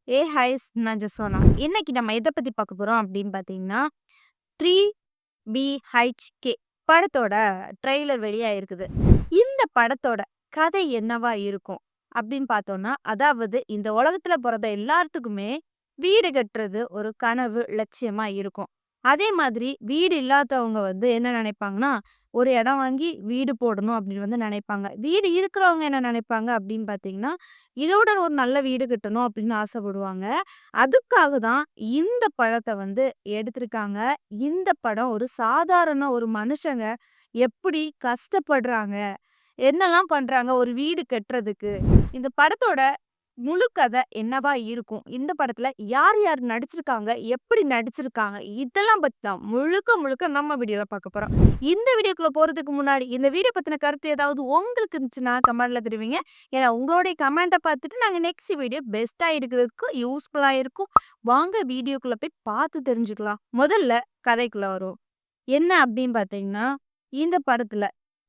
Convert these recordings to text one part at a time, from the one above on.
ஹாய்ஸ் நான் ஜஸ்வானா. இன்னைக்கு நம்ம எத பத்தி பார்க்க போறோம் அப்படின்னு பார்த்தீங்கன்னா, 3 BHK படத்தோட ட்ரெய்லர் வெளியாயிருக்குது. இந்த படத்தோட கதை என்னவா இருக்கும் அப்படின்னு பார்த்தோம்னா, அதாவது இந்த உலகத்துல பொறந்த எல்லாத்துக்குமே வீடு கட்டுறது ஒரு கனவு, லட்சியமா இருக்கும். அதே மாதிரி வீடு இல்லாதவங்க என்ன நினைப்பாங்கன்னா, ஒரு இடம் வாங்கி வீடு போடணும் அப்படின்னு நினைப்பாங்க. வீடு இருக்கிறவங்க என்ன நினைப்பாங்க அப்படின்னு பார்த்தீங்கன்னா, இதோட ஒரு நல்ல வீடு கட்டணும் அப்படின்னு ஆசைப்படுவாங்க. அதுக்காக தான் இந்த படத்த எடுத்திருக்காங்க. இந்த படம் ஒரு சாதாரண ஒரு மனுஷங்க எப்படி கஷ்டப்படுறாங்க, என்னலாம் பண்றாங்க ஒரு வீடு கட்டுறதுக்கு. இந்த படத்தோட முழு கதை என்னவா இருக்கும்? இந்த படத்துல யார் யார் நடிச்சிருக்காங்க? எப்படி நடிச்சிருக்காங்க? இதெல்லாம் பத்தி தான் முழுக்க முழுக்க நம்ம வீடியோல பார்க்க போறோம். இந்த வீடியோக்குள்ள போறதுக்கு முன்னாடி, இந்த வீடியோ பத்தின கருத்து ஏதாவது உங்களுக்கு இருந்துச்சுன்னா கமெண்ட்ல தெரிவிங்க. ஏன்னா உங்களுடைய கமெண்ட்ட பார்த்துட்டு நாங்க நெக்ஸ்ட் வீடியோ பெஸ்ட்டா எடுக்கிறதுக்கு யூஸ்ஃபுல்லா இருக்கும். வாங்க வீடியோக்குள்ள போய் பார்த்து தெரிஞ்சுக்கலாம். முதல்ல கதைக்குள்ள வருவோம். என்ன அப்படின்னு பார்த்தீங்கன்னா, இந்த படத்துல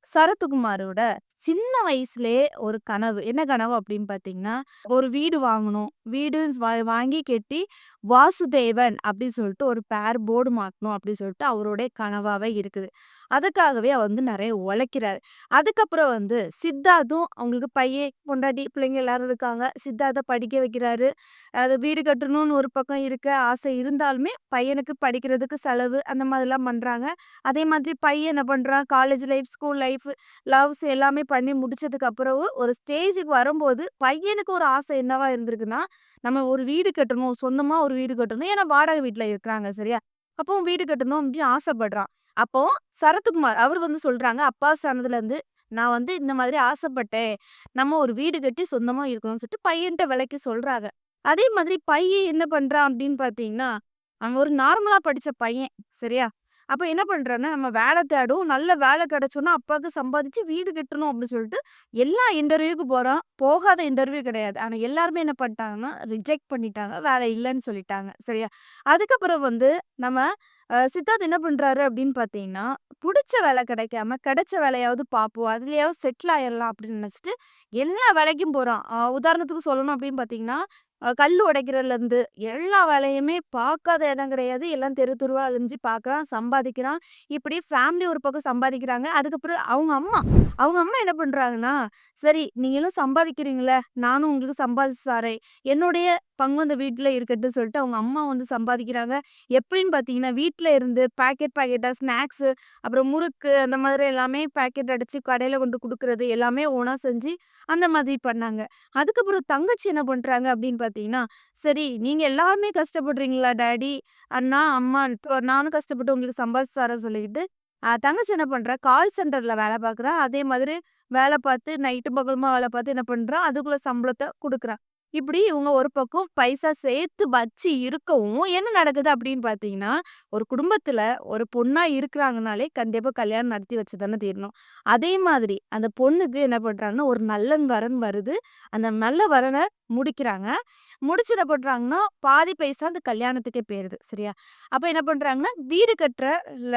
சரத்குமாரோட சின்ன வயசுலயே ஒரு கனவு. என்ன கனவு அப்படின்னு பார்த்தீங்கன்னா, ஒரு வீடு வாங்கணும். வீடு வாங்கி கட்டி வாசுதேவன் அப்படின்னு சொல்லிட்டு ஒரு பேர் போர்டு மாட்டணும் அப்படின்னு சொல்லிட்டு அவருடைய கனவாவே இருக்குது. அதுக்காகவே அவர் நெறைய உழைக்கிறாரு. அதுக்கப்புறம் சித்தார்த்தும் அவங்களுக்கு பையன், பொண்டாட்டி, பிள்ளைங்க எல்லாரும் இருக்காங்க. சித்தார்த்த படிக்க வைக்கிறாரு. அது வீடு கட்டணும்னு ஒரு பக்கம் இருக்க ஆசை இருந்தாலுமே, பையனுக்கு படிக்கிறதுக்கு செலவு அந்த மாதிரிலாம் பண்றாங்க. அதே மாதிரி பையன் என்ன பண்றான், college life, school life, loves எல்லாமே பண்ணி முடிச்சதுக்கு அப்புறம் ஒரு ஸ்டேஜுக்கு வரும்போது, பையனுக்கு ஒரு ஆசை என்னவா இருந்திருக்குன்னா, நம்ம ஒரு வீடு கட்டணும், சொந்தமா ஒரு வீடு கட்டணும். ஏன்னா வாடகை வீட்ல இருக்கிறாங்க சரியா? அப்போ வீடு கட்டணும் அப்படின்னு ஆசைப்படுறான். அப்போ சரத்குமார் அவர் சொல்றாங்க, அப்பா ஸ்தானத்துலருந்து, நான் இந்த மாதிரி ஆசைப்பட்டேன். நம்ம ஒரு வீடு கட்டி சொந்தமா இருக்கணும்னு சொல்லிட்டு பையன்ட்ட விளக்கி சொல்றாங்க. அதே மாதிரி பையன் என்ன பண்றான் அப்படின்னு பார்த்தீங்கன்னா, அவன் ஒரு நார்மலா படிச்ச பையன். சரியா? அப்ப என்ன பண்றான்னா, நம்ம வேலை தேடும். நல்ல வேலை கிடைச்சோன்னா, அப்பாவுக்கு சம்பாதிச்சு வீடு கட்டணும் அப்படின்னு சொல்லிட்டு எல்லா இன்டர்வியூக்கு போறான். போகாத இன்டர்வியூ கிடையாது. ஆனா எல்லாருமே என்ன பண்ணிட்டாங்கன்னா, ரிஜெக்ட் பண்ணிட்டாங்க. வேலை இல்லன்னு சொல்லிட்டாங்க. சரியா? அதுக்கப்புறம் நம்ம சித்தார்த் என்ன பண்றாரு அப்படின்னு பார்த்தீங்கன்னா, புடிச்ச வேலை கிடைக்காம, கிடைச்ச வேலையாவது பார்ப்போம். அதுலயாவது செட்டில் ஆயிரலாம் அப்படின்னு நினைச்சுட்டு, எல்லா வேலைக்கும் போறான். உதாரணத்துக்கு சொல்லணும் அப்படின்னு பார்த்தீங்கன்னா, கல்லு உடைக்கிறதுலேருந்து எல்லா வேலையுமே பார்க்காத இடம் கிடையாது. எல்லாம் தெரு தெருவா அலைஞ்சு பார்க்குறான், சம்பாதிக்கிறான். இப்படி ஃபேமிலி ஒரு பக்கம் சம்பாதிக்கிறாங்க. அதுக்கப்புறம் அவங்க அம்மா என்ன பண்றாங்கன்னா, "சரி நீங்களும் சம்பாதிக்கிறீங்கள்ல, நானும் உங்களுக்கு சம்பாதிச்சு தாரேன். என்னுடைய பங்கு அந்த வீட்ல இருக்கட்டும்னு" சொல்லிட்டு அவங்க அம்மா சம்பாதிக்கிறாங்க. எப்படின்னு பார்த்தீங்கன்னா, வீட்ல இருந்து பாக்கெட்டா ஸ்நாக்ஸு, அப்புறம் முறுக்கு அந்த மாதிரி எல்லாமே பாக்கெட் அடிச்சு கடையில கொண்டு குடுக்குறது எல்லாமே ஓனா செஞ்சு அந்த மாதிரி பண்ணாங்க. அதுக்கப்புறம் தங்கச்சி என்ன பண்றாங்க அப்படின்னு பார்த்தீங்கன்னா, "சரி நீங்க எல்லாருமே கஷ்டப்படுறீங்களா டாடி, அண்ணா, அம்மா இப்போ நானும் கஷ்டப்பட்டு உங்களுக்கு சம்பாதிச்சு தரேன்" சொல்லிக்கிட்டு, தங்கச்சி என்ன பண்றா, கால் சென்டர்ல வேலை பார்க்குறா. அதே மாதிரி வேலை பார்த்து நைட்டு பகலுமா வேலை பார்த்து என்ன பண்றா, அதுக்குள்ள சம்பளத்த குடுக்குறா. இப்படி இவங்க ஒரு பக்கம் பைசா சேர்த்து வச்சு இருக்கவும், என்ன நடக்குது அப்படின்னு பார்த்தீங்கன்னா, ஒரு குடும்பத்துல ஒரு பொண்ணா இருக்கிறாங்கனாலே கண்டிப்பா கல்யாணம் நடத்தி வச்சு தானே தீரணும். அதே மாதிரி அந்த பொண்ணுக்கு என்ன பண்றாங்கன்னா, ஒரு நல்ல வரன் வருது. அந்த நல்ல வரன முடிக்கிறாங்க. முடிச்சு என்ன பண்றாங்கன்னா, பாதி பைசா அந்த கல்யாணத்துக்கே போயிருது. சரியா? அப்ப என்ன பண்றாங்கன்னா, ல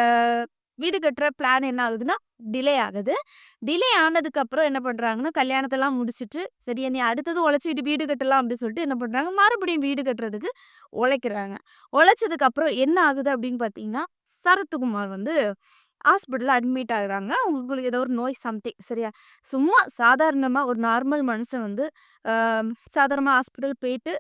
வீடு கட்டுற பிளான் என்ன ஆகுதுன்னா, டிலே ஆகுது. டிலே ஆனதுக்கு அப்புறம் என்ன பண்றாங்கன்னா, கல்யாணத்தெல்லாம் முடிச்சுட்டு, சரி இனி அடுத்தது உழைச்சிட்டு வீடு கட்டலாம் அப்படின்னு சொல்லிட்டு என்ன பண்றாங்க, மறுபடியும் வீடு கட்டுறதுக்கு உழைக்கிறாங்க. உழைச்சதுக்கு அப்புறம் என்ன ஆகுது அப்படின்னு பார்த்தீங்கன்னா, சரத்குமார் ஹாஸ்பிட்டல்ல அட்மிட் ஆகுறாங்க. அவங்களுக்கு ஏதோ ஒரு நோய் சம்திங் சரியா? சும்மா சாதாரணமா ஒரு நார்மல் மனுஷன் அ சாதாரணமா ஹாஸ்பிட்டல் போயிட்டு,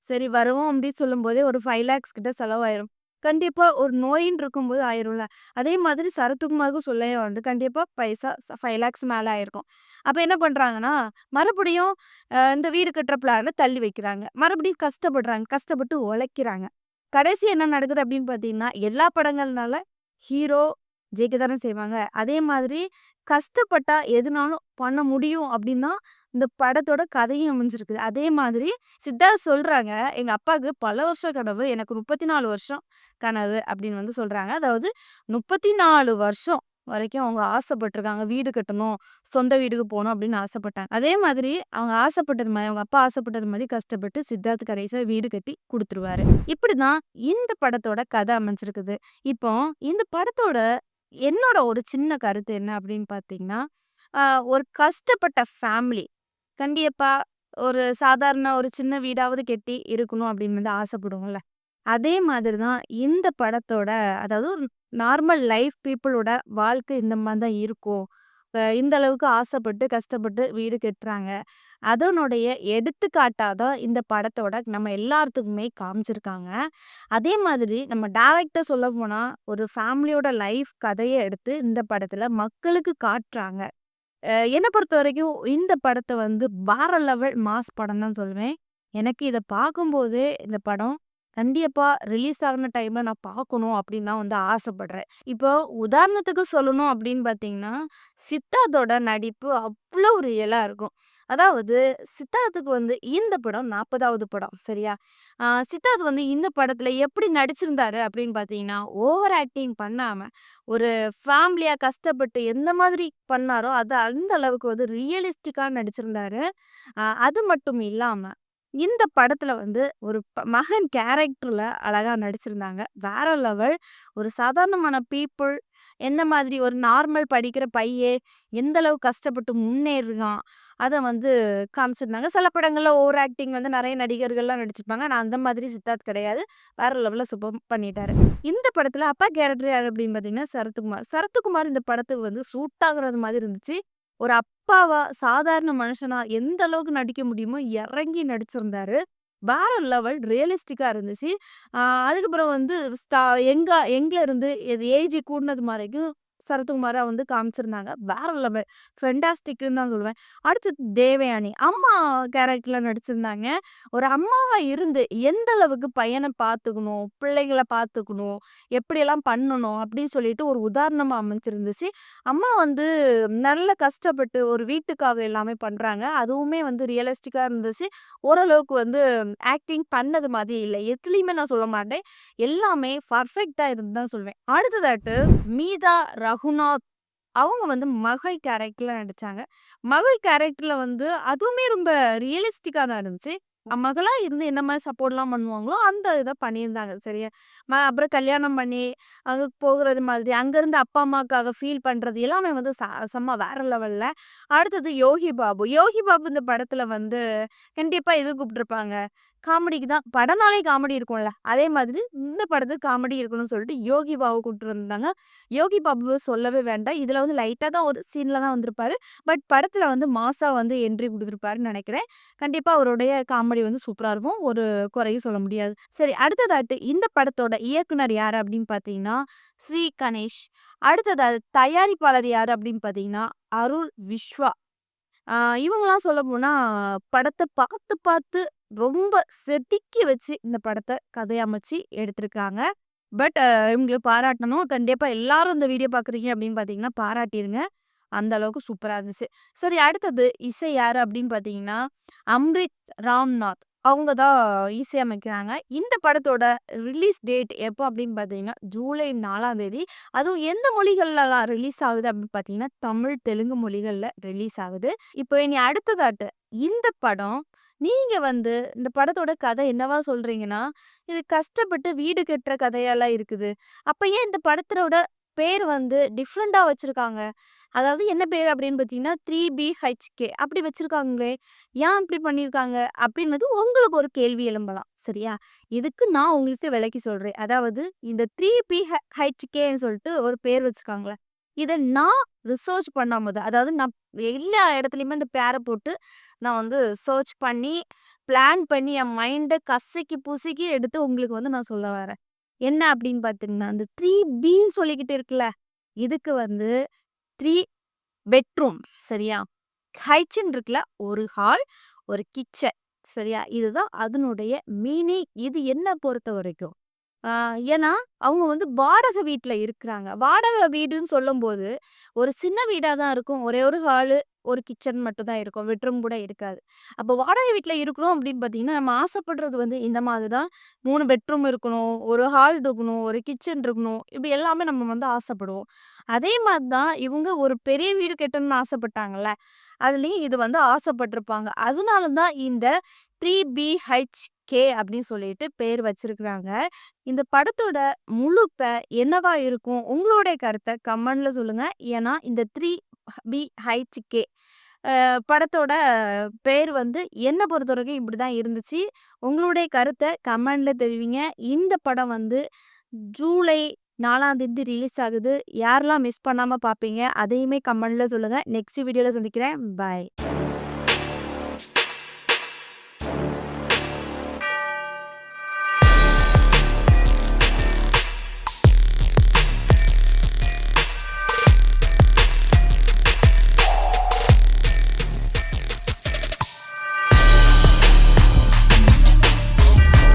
சரி வருவோம் அப்படின்னு சொல்லும்போதே ஒரு 5,00,000 கிட்ட செலவாயிரும். கண்டிப்பா ஒரு நோயின்னு இருக்கும்போது ஆயிரும்ல. அதே மாதிரி சரத்குமாருக்கும் சொல்லவே கண்டிப்பா பைசா 5,00,000 மேல ஆயிருக்கும். அப்ப என்ன பண்றாங்கன்னா, மறுபடியும் இந்த வீடு கட்டுற பிளான தள்ளி வைக்கிறாங்க. மறுபடியும் கஷ்டப்படுறாங்க. கஷ்டப்பட்டு உழைக்கிறாங்க. கடைசி என்ன நடக்குது அப்படின்னு பார்த்தீங்கன்னா, எல்லா படங்கள்னால ஹீரோ ஜெயிக்க தானே செய்வாங்க. அதே மாதிரி கஷ்டப்பட்டா எதுனாலும் பண்ண முடியும் அப்படின்னு தான் இந்த படத்தோட கதையும் அமைஞ்சிருக்குது. அதே மாதிரி சித்தார்த் சொல்றாங்க, "எங்க அப்பாவுக்கு பல வருஷம் கனவு. எனக்கு 34 வருஷம் கனவு" அப்படின்னு சொல்றாங்க. அதாவது 34 வருஷம் வரைக்கும் அவங்க ஆசைப்பட்டுருக்காங்க. வீடு கட்டணும், சொந்த வீட்டுக்கு போணும் அப்படின்னு ஆசைப்பட்டாங்க. அதே மாதிரி அவங்க ஆசைப்பட்டது மாரி, அவங்க அப்பா ஆசைப்பட்டது மாரி கஷ்டப்பட்டு சித்தார்த் கடைசியா வீடு கட்டி குடுத்துருவாரு. இப்படிதான் இந்த படத்தோட கதை அமைஞ்சிருக்குது. இப்போ இந்த படத்தோட என்னோட ஒரு சின்ன கருத்து என்ன அப்படின்னு பார்த்தீங்கன்னா, அ ஒரு கஷ்டப்பட்ட ஃபேமிலி கண்டிப்பா ஒரு சாதாரண ஒரு சின்ன வீடாவது கட்டி இருக்கணும் அப்படின்னு வந்து ஆசைப்படுவோம்ல. அதே மாதிரி தான் இந்த படத்தோட அதாவது ஒரு நார்மல் லைஃப் பீப்பிளோட வாழ்க்கை இந்த மாதிரி தான் இருக்கும். இந்த அளவுக்கு ஆசைப்பட்டு, கஷ்டப்பட்டு வீடு கட்டுறாங்க. அதனுடைய எடுத்துக்காட்டா தான் இந்த படத்தோட நம்ம எல்லாத்துக்குமே காமிச்சிருக்காங்க. அதே மாதிரி நம்ம டைரக்ட்டா சொல்லப்போனா, ஒரு ஃபேமிலியோட லைஃப் கதைய எடுத்து இந்த படத்துல மக்களுக்கு காட்டுறாங்க. என்ன பொறுத்தவரைக்கும் இந்த படத்த வந்து வேற லெவல் மாஸ் படம் தான் சொல்லுவேன். எனக்கு இத பார்க்கும்போதே இந்த படம் கண்டிப்பா ரிலீஸ் ஆகுன டைம்ல நான் பார்க்கணும் அப்படின்னு தான் வந்து ஆசைப்படுறேன். இப்போ உதாரணத்துக்கு சொல்லணும் அப்படின்னு பார்த்தீங்கன்னா, சித்தார்த்தோட நடிப்பு அவ்ளோ ரியலா இருக்கும். அதாவது சித்தார்த்துக்கு வந்து இந்த படம் 40வது படம் சரியா? சித்தார்த் வந்து இந்த படத்துல எப்படி நடிச்சிருந்தாரு அப்படின்னு பார்த்தீங்கன்னா, ஓவர் ஆக்டிங் பண்ணாம ஒரு ஃபேமிலியா கஷ்டப்பட்டு எந்த மாதிரி பண்ணாரோ, அது அந்த அளவுக்கு வந்து ரியலிஸ்டிக்கா நடிச்சிருந்தாரு. அது மட்டும் இல்லாம, இந்த படத்துல வந்து ஒரு மகன் கேரக்டர்ல அழகா நடிச்சிருந்தாங்க. வேற லெவல். ஒரு சாதாரணமான பீப்பிள் எந்த மாதிரி ஒரு நார்மல் படிக்கிற பையன் எந்த அளவு கஷ்டப்பட்டு முன்னேறுறான், அத வந்து காமிச்சிருந்தாங்க. சில படங்கள்ல ஓவர் ஆக்டிங் வந்து நெறைய நடிகர்கள்லாம் நடிச்சிருப்பாங்க. ஆனா அந்த மாதிரி சித்தார்த் கிடையாது. வேற லெவல்ல சூப்பர் பண்ணிட்டாரு. இந்த படத்துல அப்பா கேரக்டர் யாரு அப்படின்னு பார்த்தீங்கன்னா, சரத்குமார். சரத்குமார் இந்த படத்துக்கு வந்து சூட் ஆகுறது மாதிரி இருந்துச்சு. ஒரு அப்பாவா, சாதாரண மனுஷனா எந்த அளவுக்கு நடிக்க முடியுமோ இறங்கி நடிச்சிருந்தாரு. வேற லெவல் ரியலிஸ்டிக்கா இருந்துச்சு. ஆ அதுக்கப்புறம் வந்து எங்க எங்க இருந்து ஏஜ் கூடுனது வரைக்கும் சரத்குமாரா வந்து காமிச்சிருந்தாங்க. வேற லெவல் ஃபென்டாஸ்டிக்ன்னு தான் சொல்லுவேன். அடுத்தது தேவயானி. அம்மா கேரக்டர்ல நடிச்சிருந்தாங்க. ஒரு அம்மாவா இருந்து எந்த அளவுக்கு பையன பார்த்துக்கணும், பிள்ளைங்கள பார்த்துக்கணும், எப்படியெல்லாம் பண்ணணும் அப்படின்னு சொல்லிட்டு ஒரு உதாரணமா அமைஞ்சிருந்துச்சு. அம்மா வந்து நல்ல கஷ்டப்பட்டு ஒரு வீட்டுக்காக எல்லாமே பண்றாங்க. அதுவுமே வந்து ரியலிஸ்டிக்கா இருந்துச்சு. ஓரளவுக்கு வந்து ஆக்டிங் பண்ணது மாதிரி இல்ல. எதுலயுமே நான் சொல்ல மாட்டேன். எல்லாமே பர்ஃபெக்ட்டா இருந்து தான் சொல்வேன். அடுத்ததாட்டு மீதா ரகுநாத் அவங்க வந்து மகள் கேரக்டர்ல நடிச்சாங்க. மகள் கேரக்டர்ல வந்து அதுவுமே ரொம்ப ரியலிஸ்டிக்கா தான் இருந்துச்சு. மகளா இருந்து என்ன மாரி சப்போர்ட்லாம் பண்ணுவாங்களோ, அந்த இத பண்ணியிருந்தாங்க. சரியா? அப்புறம் கல்யாணம் பண்ணி, அங்க போகுறது மாதிரி, அங்கருந்து அப்பா, அம்மாக்காக ஃபீல் பண்றது எல்லாமே வந்து செம்ம வேற லெவல்ல. அடுத்தது யோகி பாபு. யோகி பாபு இந்த படத்துல வந்து கண்டிப்பா எது கூப்ட்டுருப்பாங்க? காமெடிக்கு தான். படம்னாலே காமெடி இருக்கும்ல. அதே மாதிரி இந்த படத்துக்கு காமெடி இருக்கணும்னு சொல்லிட்டு யோகி பாபு கூப்ட்டு வந்தாங்க. யோகி பாபு சொல்லவே வேண்டாம். இதுல வந்து லைட்டா தான் ஒரு சீன்ல தான் வந்திருப்பாரு. பட் படத்துல வந்து மாஸா வந்து என்ட்ரி குடுத்திருப்பாருன்னு நெனைக்கிறேன். கண்டிப்பா அவருடைய காமெடி வந்து சூப்பரா இருக்கும். ஒரு குறையும் சொல்ல முடியாது. சரி அடுத்ததாட்டு இந்த படத்தோட இயக்குனர் யாரு அப்படின்னு பார்த்தீங்கன்னா, ஸ்ரீ கணேஷ். அடுத்ததா தயாரிப்பாளர் யாரு அப்படின்னு பார்த்தீங்கன்னா, அருள் விஸ்வா. ஆ இவங்கலாம் சொல்லப்போனா, படத்த பார்த்து, பார்த்து ரொம்ப செதுக்கி வச்சு இந்த படத்த கதையமைச்சு எடுத்திருக்காங்க. பட் இவங்கள பாராட்டணும். கண்டிப்பா எல்லாரும் இந்த வீடியோ பார்க்குறீங்க அப்படின்னு பார்த்தீங்கன்னா, பாராட்டிருங்க. அந்த அளவுக்கு சூப்பரா இருந்துச்சு. சரி அடுத்தது இசை யாரு அப்படின்னு பார்த்தீங்கன்னா, அம்ரித் ராம்நாத். அவங்க தான் இசையமைக்கிறாங்க. இந்த படத்தோட ரிலீஸ் டேட் எப்போ அப்படின்னு பார்த்தீங்கன்னா, ஜூலை 4ஆம் தேதி. அதுவும் எந்த மொழிகள்லலாம் ரிலீஸ் ஆகுது அப்படின்னு பார்த்தீங்கன்னா, தமிழ், தெலுங்கு மொழிகள்ல ரிலீஸ் ஆகுது. இப்போ இனி அடுத்ததாட்டு இந்த படம் நீங்க வந்து இந்த படத்தோட கதை என்னவா சொல்றீங்கன்னா, இது கஷ்டப்பட்டு வீடு கட்டுற கதையாலாம் இருக்குது. அப்ப ஏன் இந்த படத்தோட பேர் வந்து டிஃப்ரெண்ட்டா வச்சிருக்காங்க? அதாவது என்ன பேரு அப்படின்னு பார்த்தீங்கன்னா, 3BHK அப்படி வச்சிருக்காங்களே! ஏன் இப்படி பண்ணியிருக்காங்க? அப்படின்றது உங்களுக்கு ஒரு கேள்வி எழும்பலாம். சரியா? இதுக்கு நான் உங்களுக்கு விளக்கி சொல்றேன். அதாவது இந்த 3BHKன்னு சொல்லிட்டு ஒரு பேர் வச்சிருக்காங்கல்ல. இத நான் ரிசர்ச் பண்ணும்போது, அதாவது நான் எல்லா இடத்துலயுமே இந்த பேர போட்டு நான் வந்து சர்ச் பண்ணி, பிளான் பண்ணி என் மைண்ட கசக்கி புசக்கி எடுத்து உங்களுக்கு வந்து நான் சொல்ல வரேன். என்ன அப்படின்னு பார்த்தீங்கன்னா, அந்த 3Bன்னு சொல்லிக்கிட்டு இருக்குல்ல, இதுக்கு வந்து 3 பெட்ரூம் சரியா? ஹைட்ஸ்ன்னு இருக்குல்ல, ஒரு ஹால், ஒரு கிச்சன் சரியா? இதுதான் அதனுடைய மீனிங். இது என்ன பொறுத்தவரைக்கும். ஆ ஏன்னா, அவங்க வந்து வாடகை வீட்ல இருக்குறாங்க. வாடகை வீடுன்னு சொல்லும்போது, ஒரு சின்ன வீடா தான் இருக்கும். ஒரே ஒரு ஹாலு, ஒரு கிச்சன் மட்டும் தான் இருக்கும். பெட்ரூம் கூட இருக்காது. அப்போ வாடகை வீட்ல இருக்கிறோம் அப்படின்னு பார்த்தீங்கன்னா, நம்ம ஆசைப்படுறது வந்து இந்த மாதிரி தான் 3 பெட்ரூம் இருக்கணும், ஒரு ஹால் இருக்கணும், ஒரு கிச்சன் இருக்கணும். இப்படி எல்லாமே நம்ம வந்து ஆசைப்படுவோம். அதே மாதிரி தான் இவங்க ஒரு பெரிய வீடு கட்டணும்னு ஆசைப்பட்டாங்கல்ல, அதுலயும் இது வந்து ஆசைப்பட்டுருப்பாங்க. அதனால தான் இந்த 3BHK அப்படின்னு சொல்லிட்டு பேர் வச்சிருக்கிறாங்க. இந்த படத்தோட முழுப்ப என்னவா இருக்கும்? உங்களுடைய கருத்த கமெண்ட்ல சொல்லுங்க. ஏன்னா, இந்த 3BHK படத்தோட பேர் வந்து என்ன பொறுத்தவரைக்கும் இப்படிதான் இருந்துச்சு. உங்களுடைய கருத்த கமெண்ட்ல தெரிவிங்க. இந்த படம் வந்து ஜூலை 4ஆம் தேதி ரிலீஸ் ஆகுது. யாரெல்லாம் மிஸ் பண்ணாம பார்ப்பீங்க? அதையுமே கமெண்ட்ல சொல்லுங்க. நெக்ஸ்ட் வீடியோல சந்திக்கிறேன். பாய்.